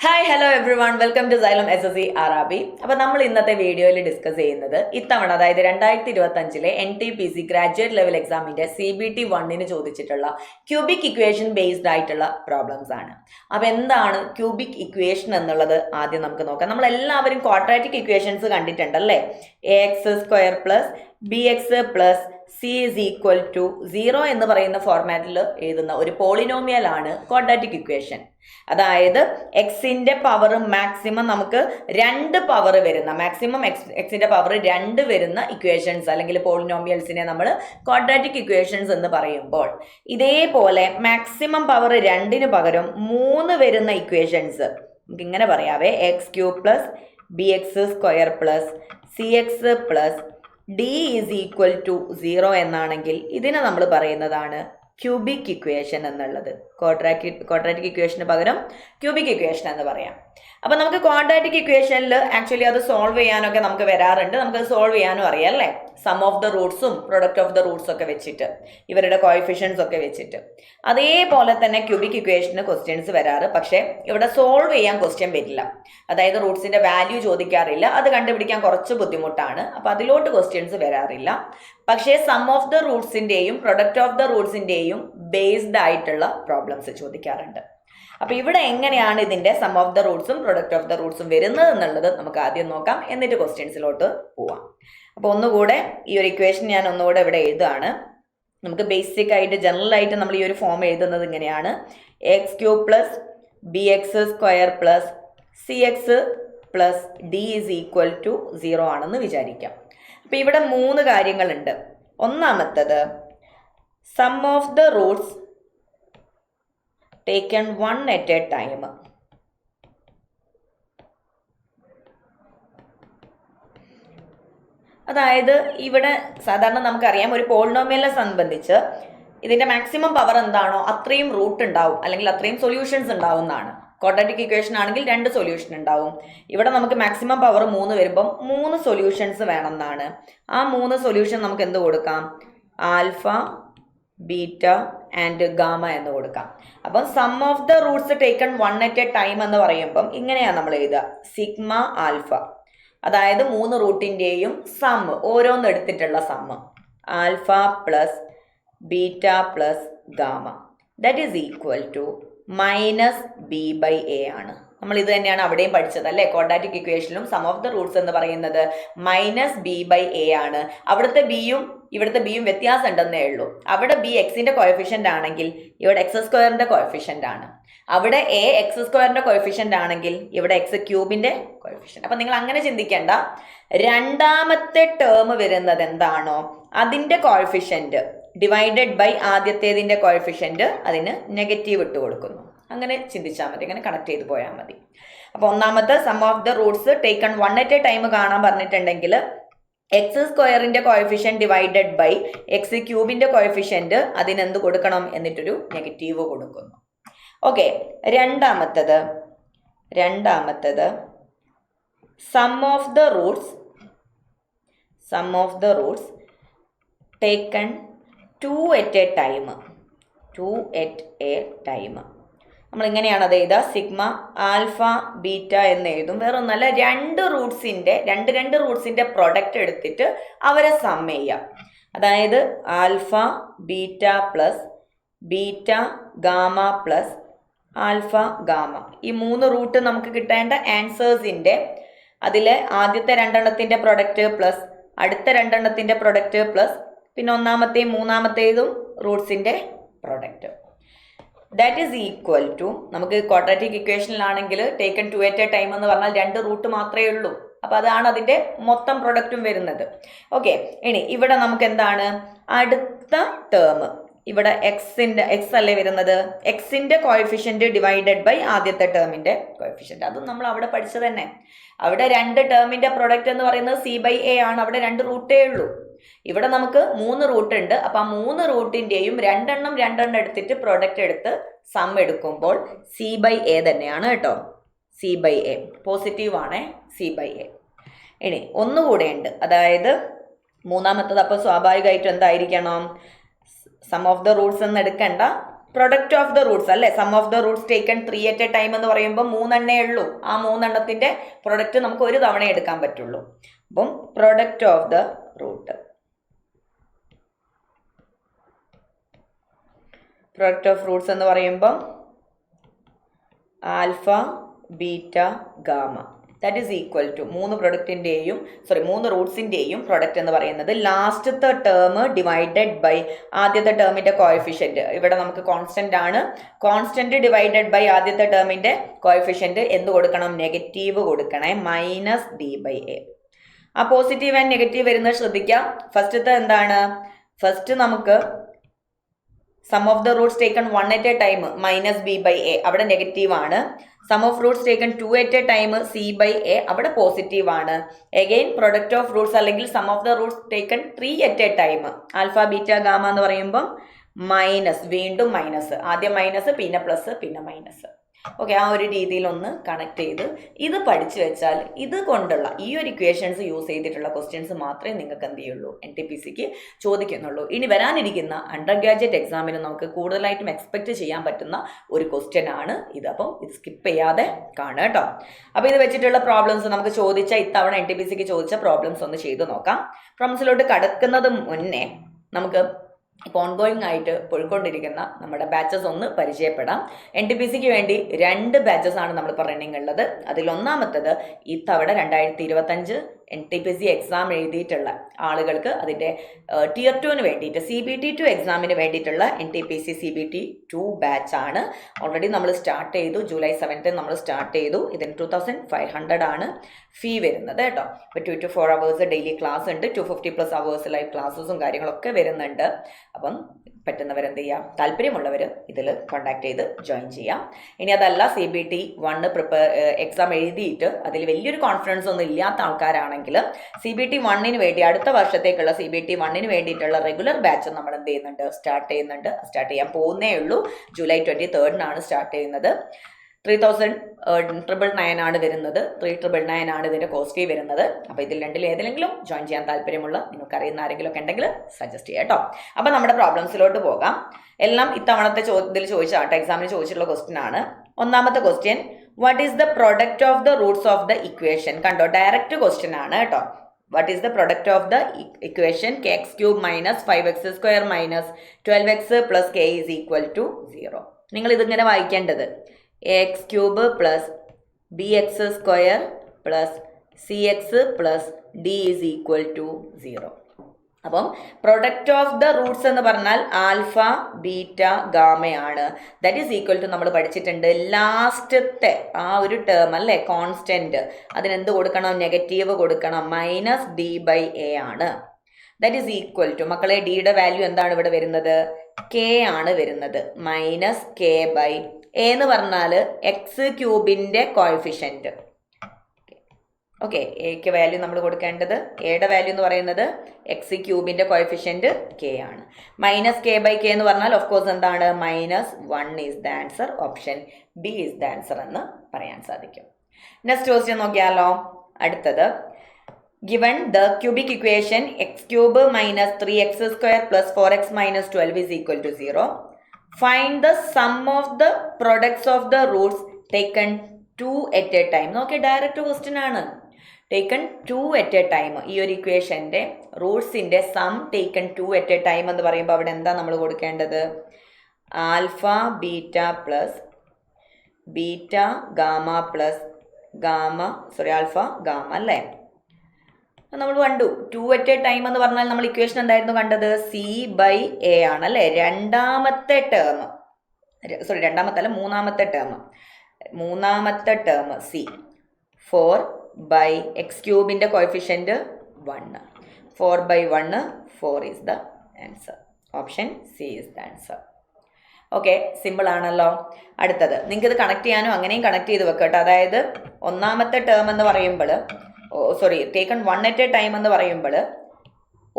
Hi hello everyone welcome to Xylem SSC അറാബി. അപ്പോൾ നമ്മൾ ഇന്നത്തെ വീഡിയോയിൽ ഡിസ്കസ് ചെയ്യുന്നത് ഇത്തവണ അതായത് 2025 NTPC ഗ്രാജുവേറ്റ് ലെവൽ എക്സാമിന്റെ CBT 1 ചോദിച്ചിട്ടുള്ള ക്യൂബിക് ഇക്വേഷൻ ബേസ്ഡ് ആയിട്ടുള്ള പ്രോബ്ലംസ് ആണ്. അപ്പോൾ എന്താണ് ക്യൂബിക് ഇക്വേഷൻ എന്നുള്ളത് ആദ്യം നമുക്ക് നോക്കാം. നമ്മൾ എല്ലാവരും ക്വാഡ്രാറ്റിക് ഇക്വേഷൻസ് കണ്ടിട്ടുണ്ടല്ലേ. AX² plus BX plus C is equal to 0 എന്ന് പറയുന്ന ഫോർമാറ്റിൽ എഴുതുന്ന ഒരു പോളിനോമിയൽ ആണ് ക്വാഡ്രാറ്റിക് ഇക്വേഷൻ. അതായത് എക്സിന്റെ പവർ മാക്സിമം നമുക്ക് 2 പവർ വരുന്ന മാക്സിമം എക്സിന്റെ പവർ 2 വരുന്ന ഇക്വേഷൻസ് അല്ലെങ്കിൽ പോളിനോമിയൽസിനെ നമ്മൾ ക്വാഡ്രാറ്റിക് ഇക്വേഷൻസ് എന്ന് പറയുമ്പോൾ, ഇതേപോലെ മാക്സിമം പവർ 2 പകരം 3 വരുന്ന ഇക്വേഷൻസ് നമുക്ക് ഇങ്ങനെ പറയാവേ. x³ plus BX² plus CX plus D is equal to 0 എന്നാണെങ്കിൽ ഇതിനെ നമ്മൾ പറയുന്നതാണ് ക്യൂബിക് ഇക്വേഷൻ എന്നുള്ളത്. ക്വാഡ്രാറ്റിക് ഇക്വേഷന് പകരം ക്യൂബിക് ഇക്വേഷൻ എന്ന് പറയാം. അപ്പം നമുക്ക് ക്വാഡ്രാറ്റിക് ഇക്വേഷനിൽ ആക്ച്വലി അത് സോൾവ് ചെയ്യാനൊക്കെ നമുക്ക് വരാറുണ്ട്. നമുക്കത് സോൾവ് ചെയ്യാനും അറിയാം അല്ലേ. സം ഓഫ് ദ റൂട്ട്സും പ്രൊഡക്റ്റ് ഓഫ് ദ റൂട്ട്സ് ഒക്കെ വെച്ചിട്ട്, ഇവരുടെ കോഎഫിഷ്യൻസ് ഒക്കെ വെച്ചിട്ട്. അതേപോലെ തന്നെ ക്യൂബിക് ഇക്വേഷന് ക്വസ്റ്റ്യൻസ് വരാറ്. പക്ഷേ ഇവിടെ സോൾവ് ചെയ്യാൻ ക്വസ്റ്റ്യൻ വരില്ല. അതായത് റൂട്ട്സിന്റെ വാല്യൂ ചോദിക്കാറില്ല. അത് കണ്ടുപിടിക്കാൻ കുറച്ച് ബുദ്ധിമുട്ടാണ്. അപ്പം അതിലോട്ട് ക്വസ്റ്റ്യൻസ് വരാറില്ല. പക്ഷേ സം ഓഫ് ദ റൂട്ട്സിന്റെയും പ്രൊഡക്റ്റ് ഓഫ് ദ റൂട്ട്സിന്റെയും ബേസ്ഡ് ആയിട്ടുള്ള പ്രോബ്ലംസ് ചോദിക്കാറുണ്ട്. അപ്പൊ ഇവിടെ എങ്ങനെയാണ് ഇതിന്റെ സം ഓഫ് ദ റൂട്ട്സും പ്രൊഡക്റ്റ് ഓഫ് ദ റൂട്ട്സും വരുന്നത് എന്നുള്ളത് നമുക്ക് ആദ്യം നോക്കാം. എന്നിട്ട് ക്വസ്റ്റ്യൻസിലോട്ട് പോവാം. അപ്പോൾ ഒന്നുകൂടെ ഈ ഒരു ഇക്വേഷൻ ഞാൻ ഒന്നുകൂടെ ഇവിടെ എഴുതുകയാണ്. നമുക്ക് ബേസിക് ആയിട്ട് ജനറൽ ആയിട്ട് നമ്മൾ ഈ ഒരു ഫോം എഴുതുന്നത് ഇങ്ങനെയാണ്. x³ plus BX² plus CX plus D is equal to 0 ആണെന്ന് വിചാരിക്കാം. അപ്പൊ ഇവിടെ 3 കാര്യങ്ങളുണ്ട്. ഒന്നാമത്തത് sum of the roots taken 1 at a time. അതായത് ഇവിടെ സാധാരണ നമുക്കറിയാം ഒരു പോളിനോമിയലിനെ സംബന്ധിച്ച് ഇതിന്റെ മാക്സിമം പവർ എന്താണോ അത്രയും റൂട്ട് ഉണ്ടാവും, അല്ലെങ്കിൽ അത്രയും സൊല്യൂഷൻസ് ഉണ്ടാവും എന്നാണ്. ക്വാഡ്രാറ്റിക് ഇക്വേഷൻ ആണെങ്കിൽ 2 സൊല്യൂഷൻ ഉണ്ടാവും. ഇവിടെ നമുക്ക് മാക്സിമം പവർ 3 വരുമ്പം 3 സൊല്യൂഷൻസ് വേണമെന്നാണ്. ആ 3 സൊല്യൂഷൻ നമുക്ക് എന്ത് കൊടുക്കാം? ആൽഫ, ബീറ്റ ആൻഡ് ഗാമ എന്ന് കൊടുക്കാം. അപ്പം sum of the roots taken 1 at a time എന്ന് പറയുമ്പം ഇങ്ങനെയാണ് നമ്മൾ എഴുതുക. സിഗ്മ ആൽഫ, അതായത് 3 റൂട്ടിൻ്റെയും സം, ഓരോന്ന് എടുത്തിട്ടുള്ള sum, alpha plus beta plus gamma that is equal to -b/a ആണ്. നമ്മൾ ഇത് തന്നെയാണ് അവിടെയും പഠിച്ചത് അല്ലേ. ക്വാഡ്രാറ്റിക് ഇക്വേഷനിലും സം ഓഫ് ദ റൂട്ട്സ് എന്ന് പറയുന്നത് -b/a ആണ്. അവിടുത്തെ ബിയും ഇവിടുത്തെ ബിയും വ്യത്യാസം ഉണ്ടെന്നേ ഉള്ളൂ. അവിടെ ബി എക്സിന്റെ കോഎഫിഷ്യന്റ് ആണെങ്കിൽ ഇവിടെ x² കോഎഫിഷ്യന്റ് ആണ്. അവിടെ a x² കോഎഫിഷ്യന്റ് ആണെങ്കിൽ ഇവിടെ x³ കോഎഫിഷ്യന്റ്. അപ്പൊ നിങ്ങൾ അങ്ങനെ ചിന്തിക്കേണ്ട. രണ്ടാമത്തെ ടേം വരുന്നത് എന്താണോ അതിന്റെ കോഎഫിഷ്യന്റ് ഡിവൈഡഡ് ബൈ ആദ്യത്തേതിന്റെ കോഎഫിഷ്യന്റ് അതിന് നെഗറ്റീവ് ഇട്ട് കൊടുക്കുന്നു. അങ്ങനെ ചിന്തിച്ചാൽ മതി, അങ്ങനെ കണക്ട് ചെയ്ത് പോയാൽ മതി. അപ്പൊ ഒന്നാമത്തെ sum of the roots taken 1 at a time കാണാൻ പറഞ്ഞിട്ടുണ്ടെങ്കിൽ x² coefficient divided by x³ coefficient അതിനെന്ത് കൊടുക്കണം? എന്നിട്ടൊരു നെഗറ്റീവ് കൊടുക്കുന്നു. ഓക്കെ. രണ്ടാമത്തത് sum of the roots taken 2 at a time. നമ്മൾ ഇങ്ങനെയാണ് അത് എഴുതുക. സിഗ്മ ആൽഫ ബീറ്റ എന്ന് എഴുതും. വേറെ ഒന്നല്ല, 2 റൂട്ട്സിന്റെ പ്രൊഡക്റ്റ് എടുത്തിട്ട് അവരെ സം ചെയ്യാം. അതായത് alpha beta plus beta gamma plus alpha gamma, ഈ 3 റൂട്ട് നമുക്ക് കിട്ടേണ്ട ആൻസേഴ്സിന്റെ അതിലെ ആദ്യത്തെ 2 പ്രൊഡക്റ്റ് പ്ലസ് അടുത്ത 2 പ്രൊഡക്റ്റ് പ്ലസ് പിന്നെ ഒന്നാമത്തെയും മൂന്നാമത്തേതും റൂട്ട്സിന്റെ product that is equal to, നമുക്ക് ക്വാഡ്രാറ്റിക് ഇക്വേഷനിലാണെങ്കിൽ ടേക്കൺ 2 at a time എന്ന് പറഞ്ഞാൽ 2 റൂട്ട് മാത്രമേ ഉള്ളൂ. അപ്പൊ അതാണ് അതിന്റെ മൊത്തം പ്രൊഡക്റ്റും വരുന്നത്. ഓക്കെ. ഇനി ഇവിടെ നമുക്ക് എന്താണ് അടുത്ത ടേം? ഇവിടെ എക്സ് അല്ലേ വരുന്നത്. എക്സിന്റെ കോഎഫിഷ്യന്റ് ഡിവൈഡഡ് ബൈ ആദ്യത്തെ ടേമിന്റെ കോഎഫിഷ്യന്റ്. അതും നമ്മൾ അവിടെ പഠിച്ചത് തന്നെ. അവിടെ 2 ടേമിന്റെ പ്രൊഡക്റ്റ് എന്ന് പറയുന്നത് c/a ആണ്. അവിടെ 2 റൂട്ടേ ഉള്ളൂ. ഇവിടെ നമുക്ക് 3 റൂട്ട് ഉണ്ട്. അപ്പൊ ആ 3 റൂട്ടിന്റെയും 2 എടുത്തിട്ട് പ്രൊഡക്റ്റ് എടുത്ത് സം എടുക്കുമ്പോൾ c/a തന്നെയാണ് കേട്ടോ. c/a പോസിറ്റീവ് ആണ്. c/a. ഇനി ഒന്നുകൂടെ ഉണ്ട്, അതായത് മൂന്നാമത്തത്. അപ്പൊ സ്വാഭാവികമായിട്ടും എന്തായിരിക്കണം? സം ഓഫ് ദ റൂട്ട്സ് എന്ന് എടുക്കണ്ട, പ്രൊഡക്റ്റ് ഓഫ് ദ റൂട്ട്സ് അല്ലേ, sum of the roots taken 3 at a time എന്ന് പറയുമ്പോൾ 3 ഉള്ളൂ. ആ 3 പ്രൊഡക്റ്റ് നമുക്ക് ഒരു തവണ എടുക്കാൻ പറ്റുള്ളൂ. അപ്പം product of the root, product of roots എന്ന് പറയുമ്പം alpha beta gamma that is equal to 3 റൂട്ട്സിൻ്റെയും പ്രൊഡക്റ്റ് എന്ന് പറയുന്നത് ലാസ്റ്റത്തെ ടേം ഡിവൈഡഡ് ബൈ ആദ്യത്തെ ടേമിൻ്റെ കോഎഫിഷ്യൻറ്റ്. ഇവിടെ നമുക്ക് കോൺസ്റ്റൻ്റ് ആണ്. കോൺസ്റ്റൻറ്റ് ഡിവൈഡഡ് ബൈ ആദ്യത്തെ ടേമിൻ്റെ കോഎഫിഷ്യൻറ്റ് എന്ത് കൊടുക്കണം? നെഗറ്റീവ് കൊടുക്കണേ, മൈനസ് ഡി ബൈ എ. ആ പോസിറ്റീവ് ആൻഡ് നെഗറ്റീവ് വരുന്നത് ശ്രദ്ധിക്കാം. ഫസ്റ്റത്തെ എന്താണ്? ഫസ്റ്റ് നമുക്ക് sum of the roots taken 1 at a time minus B by A, അവിടെ നെഗറ്റീവ് ആണ്. Sum of roots taken 2 at a time C by A, അവിടെ positive ആണ്. എഗെയിൻ പ്രൊഡക്റ്റ് ഓഫ് റൂട്ട്സ് അല്ലെങ്കിൽ sum of the roots taken 3 at a time alpha beta gamma എന്ന് പറയുമ്പം minus, വീണ്ടും minus, ആദ്യം minus പിന്നെ പ്ലസ് പിന്നെ മൈനസ്. ഓക്കെ, ആ ഒരു രീതിയിൽ ഒന്ന് കണക്ട് ചെയ്ത് ഇത് പഠിച്ചു വെച്ചാൽ ഇത് കൊണ്ടുള്ള ഈ ഒരു ഇക്വേഷൻസ് യൂസ് ചെയ്തിട്ടുള്ള ക്വസ്റ്റ്യൻസ് മാത്രമേ നിങ്ങൾക്ക് എന്ത് ചെയ്യുള്ളൂ, NTPCക്ക് ചോദിക്കുന്നുള്ളൂ. ഇനി വരാനിരിക്കുന്ന അണ്ടർ ഗ്രാജുവേറ്റ് എക്സാമിന് നമുക്ക് കൂടുതലായിട്ടും എക്സ്പെക്ട് ചെയ്യാൻ പറ്റുന്ന ഒരു ക്വസ്റ്റ്യൻ ആണ് ഇത്. അപ്പം ഇത് സ്കിപ്പ് ചെയ്യാതെ കാണുക കേട്ടോ. അപ്പോൾ ഇത് വെച്ചിട്ടുള്ള പ്രോബ്ലംസ് നമുക്ക് ചോദിച്ച ഇത്തവണ NTPCക്ക് ചോദിച്ച പ്രോബ്ലംസ് ഒന്ന് ചെയ്തു നോക്കാം. പ്രോബ്ലംസിലോട്ട് കടക്കുന്നത് മുന്നേ നമുക്ക് ഇപ്പോൾ ഓൺഗോയിങ് ആയിട്ട് പോയിക്കൊണ്ടിരിക്കുന്ന നമ്മുടെ ബാച്ചസ് ഒന്ന് പരിചയപ്പെടാം. NTPCക്ക് വേണ്ടി 2 ബാച്ചസ് ആണ് നമ്മൾ റണ്ണിങ് ഉള്ളത്. അതിലൊന്നാമത്തത് ഇത്തവണ 2025 NTPC എക്സാം എഴുതിയിട്ടുള്ള ആളുകൾക്ക് അതിൻ്റെ Tier 2 വേണ്ടിയിട്ട് CBT2 എക്സാമിന് വേണ്ടിയിട്ടുള്ള NTPC CBT2 ബാച്ചാണ്. ഓൾറെഡി നമ്മൾ സ്റ്റാർട്ട് ചെയ്തു. ജൂലൈ 7 നമ്മൾ സ്റ്റാർട്ട് ചെയ്തു. ഇതിന് 2500 ആണ് ഫീ വരുന്നത് കേട്ടോ. ഇപ്പോൾ 2 to 4 hours ഡെയിലി ക്ലാസ് ഉണ്ട്. 250+ hours ലൈവ് ക്ലാസ്സസും കാര്യങ്ങളൊക്കെ വരുന്നുണ്ട്. അപ്പം പറ്റുന്നവർ എന്ത് ചെയ്യാം, താല്പര്യമുള്ളവർ ഇതിൽ കോൺടാക്ട് ചെയ്ത് ജോയിൻ ചെയ്യാം. ഇനി അതല്ല CBT1 എക്സാം എഴുതിയിട്ട് അതിൽ വലിയൊരു കോൺഫിഡൻസ് ഒന്നും ഇല്ലാത്ത ആൾക്കാരാണെങ്കിൽ CBT1 വേണ്ടി അടുത്ത വർഷത്തേക്കുള്ള CBT1 വേണ്ടിയിട്ടുള്ള റെഗുലർ ബാച്ച് നമ്മൾ എന്ത് ചെയ്യുന്നുണ്ട്, സ്റ്റാർട്ട് ചെയ്യാൻ പോകുന്നേ ഉള്ളൂ. ജൂലൈ 23 സ്റ്റാർട്ട് ചെയ്യുന്നത്. 3,999 ആണ് വരുന്നത്. 3,999 ആണ് ഇതിൻ്റെ കോസ്റ്റ് ഫീ വരുന്നത്. അപ്പോൾ ഇതിൽ രണ്ടിൽ ഏതെങ്കിലും ജോയിൻ ചെയ്യാൻ താല്പര്യമുള്ള നിങ്ങൾക്ക് അറിയുന്ന ആരെങ്കിലും ഒക്കെ ഉണ്ടെങ്കിൽ സജസ്റ്റ് ചെയ്യാം കേട്ടോ. അപ്പോൾ നമ്മുടെ പ്രോബ്ലംസിലോട്ട് പോകാം. എല്ലാം ഇത്തവണത്തെ ഇതിൽ ചോദിച്ചാട്ടോ, എക്സാമിന് ചോദിച്ചിട്ടുള്ള ക്വസ്റ്റ്യൻ ആണ്. ഒന്നാമത്തെ question, what is the product of the roots of the equation? കണ്ടോ, ഡയറക്റ്റ് ക്വസ്റ്റ്യൻ ആണ് കേട്ടോ. What is the product of the equation kx³ minus 5x² minus 12x plus k is equal to 0? നിങ്ങൾ ഇതിങ്ങനെ വായിക്കേണ്ടത് x³ plus bx² plus cx plus d is equal to 0. അപ്പം product of the roots എന്ന് പറഞ്ഞാൽ alpha beta ഗാമയാണ്. That is equal to നമ്മൾ പഠിച്ചിട്ടുണ്ട് ലാസ്റ്റത്തെ ആ ഒരു ടേം അല്ലേ, കോൺസ്റ്റന്റ്, അതിനെന്ത് കൊടുക്കണം, നെഗറ്റീവ് കൊടുക്കണം, മൈനസ് ഡി ബൈ എ ആണ്. ദാറ്റ് ഈസ് ഈക്വൽ ടു, മക്കളെ ഡിയുടെ വാല്യൂ എന്താണ് ഇവിടെ വരുന്നത്, കെ ആണ് വരുന്നത്, മൈനസ് കെ ബൈ എ എന്ന് പറഞ്ഞാൽ x³ കോഎഫിഷ്യന്റ്. ഓക്കെ, എക്ക് വാല്യൂ നമ്മൾ കൊടുക്കേണ്ടത്, എയുടെ വാല്യൂ എന്ന് പറയുന്നത് x³ കോഎഫിഷ്യന്റ് കെ ആണ്. മൈനസ് കെ ബൈ കെ എന്ന് പറഞ്ഞാൽ ഓഫ് കോഴ്സ് എന്താണ്, -1 is the answer. Option B is the answer എന്ന് പറയാൻ സാധിക്കും. നെക്സ്റ്റ് ക്വസ്റ്റ്യൻ നോക്കിയാലോ. അടുത്തത്, given the cubic equation x³ minus 3x² plus 4x minus 12 is equal to 0, find the sum of the products of the roots taken 2 at a time. Nokia direct question ആണ്. Taken 2 at a time, ഈ ഒരു ഇക്വേഷൻ്റെ റൂട്ട്സിൻ്റെ some taken 2 at a time എന്ന് പറയുമ്പോൾ അവിടെ എന്താ നമ്മൾ കൊടുക്കേണ്ടത്, alpha beta plus beta gamma plus alpha gamma അല്ലേ. നമ്മൾ കണ്ടു 2 at a time എന്ന് പറഞ്ഞാൽ നമ്മൾ ഇക്വേഷൻ എന്തായിരുന്നു കണ്ടത്, സി ബൈ എ ആണ് അല്ലേ. മൂന്നാമത്തെ term C, 4 by x³ coefficient 1, 4 by 1, 4 is the answer. Option C is the answer. Okay, simple ആണല്ലോ. അടുത്തത്, നിങ്ങൾക്ക് ഇത് കണക്ട് ചെയ്യാനും അങ്ങനെയും കണക്ട് ചെയ്ത് വെക്കട്ടോ. അതായത് ഒന്നാമത്തെ ടേം എന്ന് പറയുമ്പോൾ ടേക്കൺ 1 at a time എന്ന് പറയുമ്പോൾ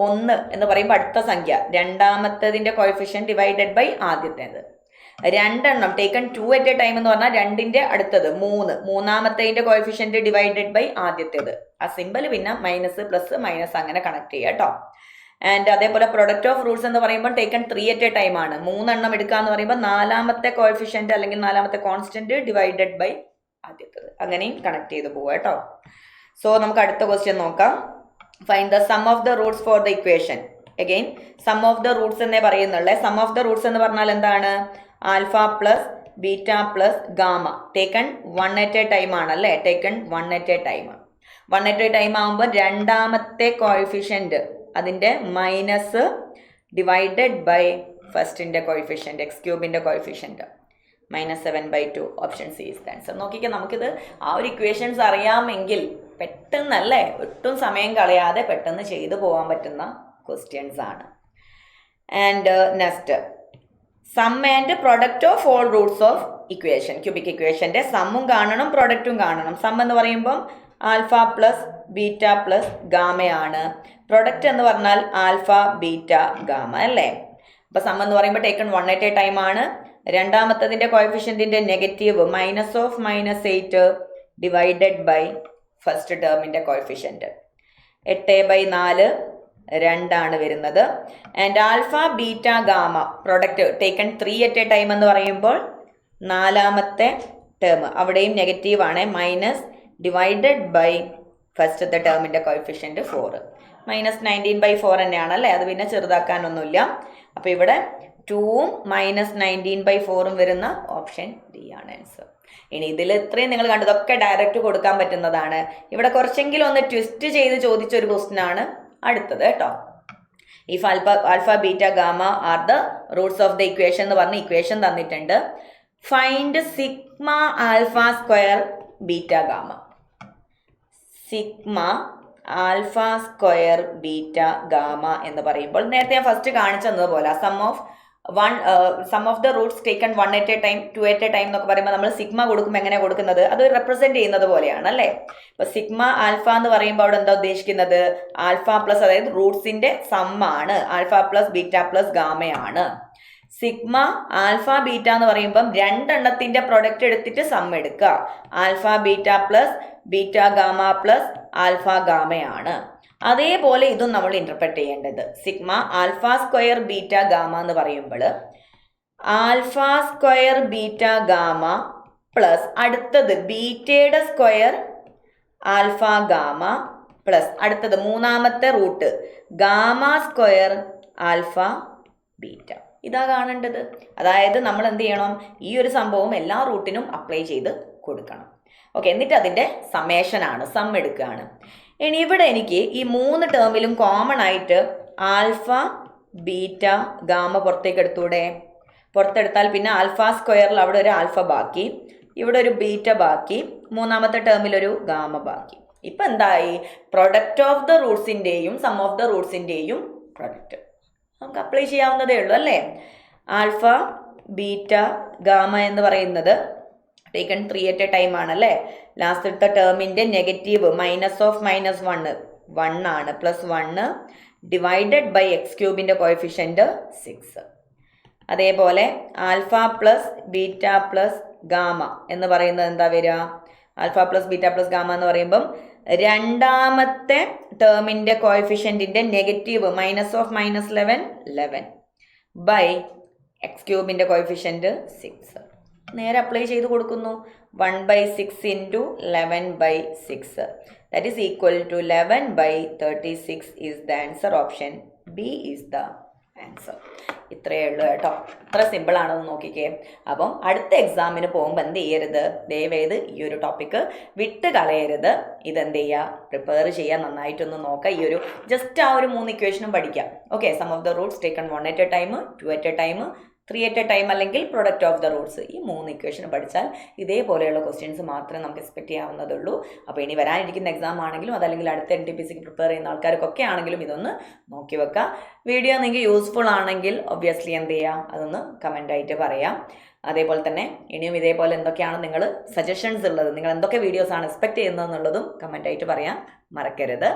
1 എന്ന് പറയുമ്പോൾ അടുത്ത സംഖ്യ, രണ്ടാമത്തതിൻ്റെ കോഎഫിഷ്യന്റ് ഡിവൈഡഡ് ബൈ ആദ്യത്തേത്. 2 ടേക്കൺ 2 at a time എന്ന് പറഞ്ഞാൽ 2ന്റെ അടുത്തത് 3, മൂന്നാമത്തതിൻ്റെ കോഎഫിഷ്യന്റ് ഡിവൈഡഡ് ബൈ ആദ്യത്തേത്. ആ സിമ്പിൾ പിന്നെ മൈനസ് പ്ലസ് മൈനസ് അങ്ങനെ കണക്ട് ചെയ്യുക കേട്ടോ. ആൻഡ് അതേപോലെ പ്രൊഡക്റ്റ് ഓഫ് റൂട്ട്സ് എന്ന് പറയുമ്പോൾ ടേക്കൺ 3 at a ടൈം ആണ്. 3 എണ്ണം എടുക്കുക എന്ന് പറയുമ്പോൾ 4ാമത്തെ കോഎഫിഷ്യന്റ് അല്ലെങ്കിൽ 4ാമത്തെ കോൺസ്റ്റന്റ് ഡിവൈഡഡ് ബൈ ആദ്യത്തത്. അങ്ങനെയും കണക്ട് ചെയ്ത് പോവുക കേട്ടോ. സോ നമുക്ക് അടുത്ത ക്വസ്റ്റ്യൻ നോക്കാം. Find the sum of the roots for the equation. Again sum of the roots എന്നേ പറയുന്നുള്ളേ. സം ഓഫ് ദ റൂട്ട്സ് എന്ന് പറഞ്ഞാൽ എന്താണ്? Alpha plus beta plus gamma. Taken 1 at a time ആണല്ലേ. Taken 1 at a time. 1 at a time ആകുമ്പോൾ 2ാമത്തെ coefficient അതിൻ്റെ minus divided by ഫസ്റ്റിൻ്റെ കോഎഫിഷ്യന്റ് എക്സ് ക്യൂബിൻ്റെ coefficient -7/2. Option C is the answer. നോക്കിക്കാൻ നമുക്കിത് ആ ഒരു ഇക്വേഷൻസ് അറിയാമെങ്കിൽ പെട്ടെന്നല്ലേ, ഒട്ടും സമയം കളയാതെ പെട്ടെന്ന് ചെയ്തു പോകാൻ പറ്റുന്ന ക്വസ്റ്റ്യൻസ് ആണ്. And next sum and product of all roots of equation. Cubic ഇക്വേഷൻ്റെ സമ്മും കാണണം പ്രൊഡക്റ്റും കാണണം. സം എന്ന് പറയുമ്പം ആൽഫ പ്ലസ് ബീറ്റ പ്ലസ് ഗാമയാണ്. പ്രൊഡക്റ്റ് എന്ന് പറഞ്ഞാൽ ആൽഫ ബീറ്റ ഗാമ അല്ലേ. അപ്പോൾ സം എന്ന് പറയുമ്പോൾ ടേക്കൺ 1 at a ടൈം ആണ്. 2ാമത്തതിൻ്റെ കോഎഫിഷ്യന്റിന്റെ നെഗറ്റീവ് -8 ഡിവൈഡഡ് ബൈ ഫസ്റ്റ് ടേമിൻ്റെ കോഎഫിഷ്യന്റ് 8/4 2 വരുന്നത്. And alpha beta gamma product taken 3 at a time എന്ന് പറയുമ്പോൾ 4ാമത്തെ ടേം അവിടെയും നെഗറ്റീവ് ആണ്. മൈനസ് ഡിവൈഡഡ് ബൈ ഫസ്റ്റത്തെ ടേമിൻ്റെ കോഎഫിഷ്യന്റ് 4. -19/4 തന്നെയാണല്ലേ. അത് പിന്നെ ചെറുതാക്കാനൊന്നുമില്ല. അപ്പോൾ ഇവിടെ 2ഉം -19/4 വരുന്ന ഓപ്ഷൻ ഡി ആണ് ആൻസർ. ഇനി ഇതിൽ ഇത്രയും നിങ്ങൾ കണ്ടതൊക്കെ ഡയറക്റ്റ് കൊടുക്കാൻ പറ്റുന്നതാണ്. ഇവിടെ കുറച്ചെങ്കിലും ഒന്ന് ട്വിസ്റ്റ് ചെയ്ത് ചോദിച്ച ഒരു ക്വസ്റ്റ്യൻ ആണ് അടുത്തത് കേട്ടോ. If alpha beta gamma are the roots of the equation എന്ന് പറഞ്ഞ് ഇക്വേഷൻ തന്നിട്ടുണ്ട്. Find sigma alpha square beta gamma. Sigma alpha square beta gamma എന്ന് പറയുമ്പോൾ നേരത്തെ ഞാൻ ഫസ്റ്റ് കാണിച്ചതുപോലെ sum of the roots taken 1 at a time 2 at a time എന്നൊക്കെ പറയുമ്പോൾ നമ്മൾ സിഗ്മ കൊടുക്കുമ്പോൾ എങ്ങനെ കൊടുക്കുന്നത്? അത് റെപ്രസെന്റ് ചെയ്യുന്നത് പോലെയാണ് അല്ലേ. ഇപ്പൊ സിഗ്മ ആൽഫ എന്ന് പറയുമ്പോൾ അവിടെ എന്താ ഉദ്ദേശിക്കുന്നത്? ആൽഫ പ്ലസ്, അതായത് റൂട്ട്സിന്റെ സമ്മാണ്. ആൽഫ പ്ലസ് ബീറ്റ പ്ലസ് ഗാമയാണ്. സിഗ്മ ആൽഫ ബീറ്റ എന്ന് പറയുമ്പം 2 എണ്ണത്തിന്റെ പ്രൊഡക്റ്റ് എടുത്തിട്ട് സം എടുക്കുക. Alpha beta plus beta gamma plus alpha ഗാമയാണ്. അതേപോലെ ഇതും നമ്മൾ ഇന്റർപ്രറ്റ് ചെയ്യേണ്ടത്. Sigma alpha square beta gamma എന്ന് പറയുമ്പോൾ alpha square beta gamma plus അടുത്തത് ബീറ്റയുടെ സ്ക്വയർ ആൽഫ ഗാമ പ്ലസ് അടുത്തത് 3ാമത്തെ root gamma square alpha beta. ഇതാ കാണേണ്ടത്. അതായത് നമ്മൾ എന്ത് ചെയ്യണം? ഈ ഒരു സംഭവം എല്ലാ റൂട്ടിനും അപ്ലൈ ചെയ്ത് കൊടുക്കണം. ഓക്കെ, എന്നിട്ട് അതിൻ്റെ സമേഷനാണ്, സം എടുക്കുകയാണ്. ഇനി ഇവിടെ എനിക്ക് ഈ 3 ടേമിലും കോമൺ ആയിട്ട് ആൽഫ ബീറ്റ ഗാമ പുറത്തേക്ക് എടുത്തൂടെ? പുറത്തെടുത്താൽ പിന്നെ ആൽഫ സ്ക്വയറിൽ അവിടെ ഒരു ആൽഫ ബാക്കി, ഇവിടെ ഒരു ബീറ്റ ബാക്കി, 3ാമത്തെ ടേമിലൊരു ഗാമ ബാക്കി. ഇപ്പം എന്തായി? പ്രൊഡക്റ്റ് ഓഫ് ദ റൂട്ട്സിൻ്റെയും സം ഓഫ് ദ റൂട്ട്സിൻ്റെയും പ്രൊഡക്റ്റ് നമുക്ക് അപ്ലൈ ചെയ്യാവുന്നതേ ഉള്ളൂ അല്ലേ. ആൽഫ ബീറ്റ ഗാമ എന്ന് പറയുന്നത് ടേക്കൺ 3 at a ടൈം ആണല്ലേ. ലാസ്റ്റത്തെ ടേമിൻ്റെ നെഗറ്റീവ് -1 ആണ്, +1 ഡിവൈഡഡ് ബൈ എക്സ് ക്യൂബിൻ്റെ കോഎഫിഷ്യന്റ് 6. അതേപോലെ alpha plus beta plus gamma എന്ന് പറയുന്നത് എന്താ വരിക? Alpha plus beta plus gamma എന്ന് പറയുമ്പം 2ാമത്തെ ടേമിൻ്റെ കോഎഫിഷ്യന്റിന്റെ നെഗറ്റീവ് -11 ബൈ എക്സ് ക്യൂബിൻ്റെ കോഎഫിഷ്യന്റ് 6. നേരെ അപ്ലൈ ചെയ്ത് കൊടുക്കുന്നു. 1/6 × 11/6 that is equal to 11/36 is the answer. Option B is the answer. ഇത്രയേ ഉള്ളൂ കേട്ടോ. ഇത്ര സിമ്പിളാണെന്ന് നോക്കിക്കേ. അപ്പം അടുത്ത എക്സാമിന് പോകുമ്പോൾ എന്ത് ചെയ്യരുത്? ദയവേത് ഈ ഒരു ടോപ്പിക്ക് വിട്ട് കളയരുത്. ഇതെന്ത് ചെയ്യുക? പ്രിപ്പയർ ചെയ്യാൻ നന്നായിട്ടൊന്ന് നോക്കുക. ഈ ഒരു ജസ്റ്റ് ആ ഒരു 3 ഇക്വേഷനും പഠിക്കാം. Okay, sum of the roots taken 1 at a time, 2 at a time, 3 at a time അല്ലെങ്കിൽ പ്രൊഡക്റ്റ് ഓഫ് ദ റൂട്ട്സ്. ഈ 3 ഇക്വേഷൻ പഠിച്ചാൽ ഇതേപോലെയുള്ള ക്വസ്റ്റ്യൻസ് മാത്രമേ നമുക്ക് എക്സ്പെക്ട് ചെയ്യാവുന്നതുള്ളൂ. അപ്പോൾ ഇനി വരാനിരിക്കുന്ന എക്സാം ആണെങ്കിലും അതല്ലെങ്കിൽ അടുത്ത NTPCക്ക് പ്രിപ്പയർ ചെയ്യുന്ന ആൾക്കാർക്കൊക്കെ ആണെങ്കിലും ഇതൊന്ന് നോക്കി വെക്കുക. വീഡിയോ നിങ്ങൾക്ക് യൂസ്ഫുൾ ആണെങ്കിൽ ഒബ്വിയസ്ലി എന്ത് ചെയ്യുക? അതൊന്ന് കമൻ്റായിട്ട് പറയാം. അതേപോലെ തന്നെ ഇനിയും ഇതേപോലെ എന്തൊക്കെയാണ് നിങ്ങൾ സജഷൻസ് ഉള്ളത്, നിങ്ങൾ എന്തൊക്കെ വീഡിയോസാണ് എക്സ്പെക്ട് ചെയ്യുന്നതെന്നുള്ളതും കമൻ്റായിട്ട് പറയാൻ മറക്കരുത്.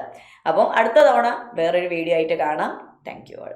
അപ്പം അടുത്ത തവണ വേറൊരു വീഡിയോ ആയിട്ട് കാണാം. Thank you all.